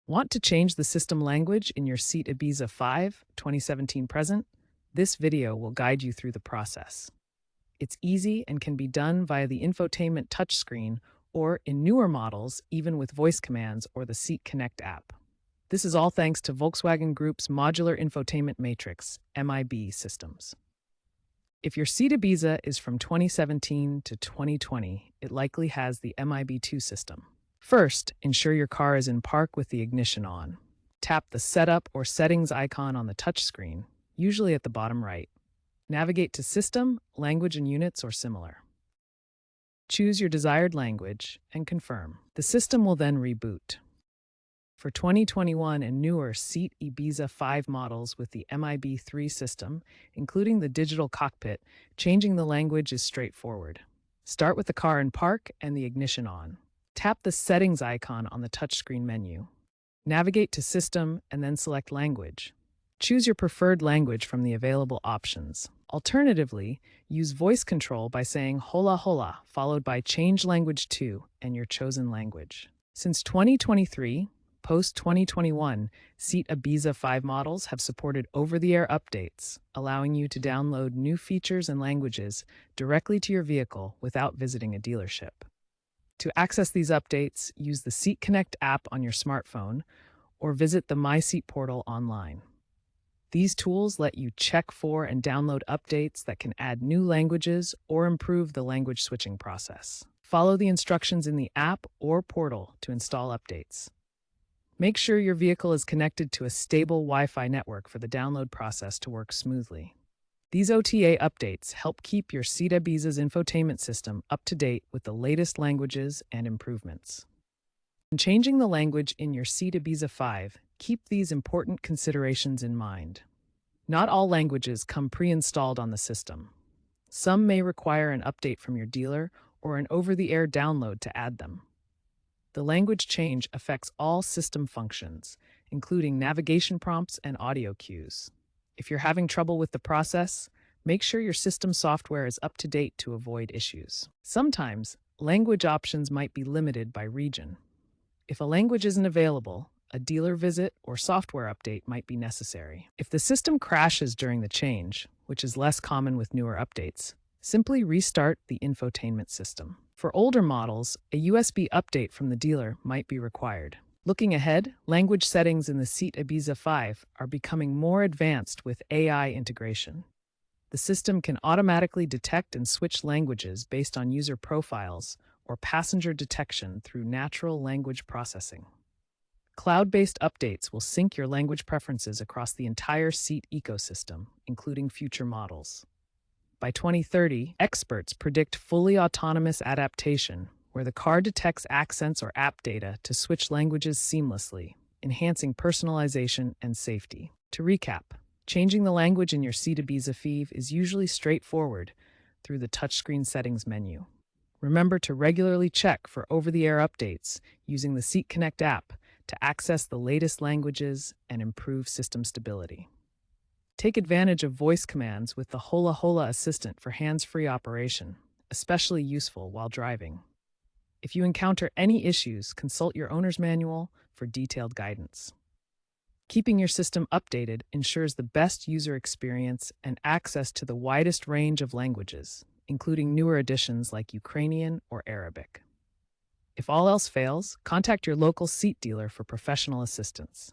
Want to change the system language in your Seat Ibiza V 2017 present? This video will guide you through the process. It's easy and can be done via the Infotainment touchscreen or, in newer models, even with voice commands or the Seat Connect app. This is all thanks to Volkswagen Group's Modular Infotainment Matrix (MIB) systems. If your Seat Ibiza is from 2017 to 2020, it likely has the MIB2 system. First, ensure your car is in park with the ignition on. Tap the Setup or Settings icon on the touchscreen, usually at the bottom right. Navigate to System, Language and Units, or similar. Choose your desired language and confirm. The system will then reboot. For 2021 and newer Seat Ibiza V models with the MIB3 system, including the digital cockpit, changing the language is straightforward. Start with the car in park and the ignition on. Tap the Settings icon on the touchscreen menu. Navigate to System and then select Language. Choose your preferred language from the available options. Alternatively, use voice control by saying "Hola Hola" followed by "Change Language to" and your chosen language. Since 2023, post-2021, Seat Ibiza V models have supported over-the-air updates, allowing you to download new features and languages directly to your vehicle without visiting a dealership. To access these updates, use the Seat Connect app on your smartphone or visit the My Seat portal online. These tools let you check for and download updates that can add new languages or improve the language switching process. Follow the instructions in the app or portal to install updates. Make sure your vehicle is connected to a stable Wi-Fi network for the download process to work smoothly. These OTA updates help keep your Seat Ibiza's infotainment system up to date with the latest languages and improvements. When changing the language in your Seat Ibiza V, keep these important considerations in mind. Not all languages come pre-installed on the system. Some may require an update from your dealer or an over-the-air download to add them. The language change affects all system functions, including navigation prompts and audio cues. If you're having trouble with the process, make sure your system software is up to date to avoid issues. Sometimes, language options might be limited by region. If a language isn't available, a dealer visit or software update might be necessary. If the system crashes during the change, which is less common with newer updates, simply restart the infotainment system. For older models, a USB update from the dealer might be required. Looking ahead, language settings in the Seat Ibiza V are becoming more advanced with AI integration. The system can automatically detect and switch languages based on user profiles or passenger detection through natural language processing. Cloud-based updates will sync your language preferences across the entire Seat ecosystem, including future models. By 2030, experts predict fully autonomous adaptation, where the car detects accents or app data to switch languages seamlessly, enhancing personalization and safety. To recap, changing the language in your Seat Ibiza V is usually straightforward through the touchscreen settings menu. Remember to regularly check for over-the-air updates using the Seat Connect app to access the latest languages and improve system stability. Take advantage of voice commands with the Hola Hola assistant for hands-free operation, especially useful while driving. If you encounter any issues, consult your owner's manual for detailed guidance. Keeping your system updated ensures the best user experience and access to the widest range of languages, including newer additions like Ukrainian or Arabic. If all else fails, contact your local Seat dealer for professional assistance.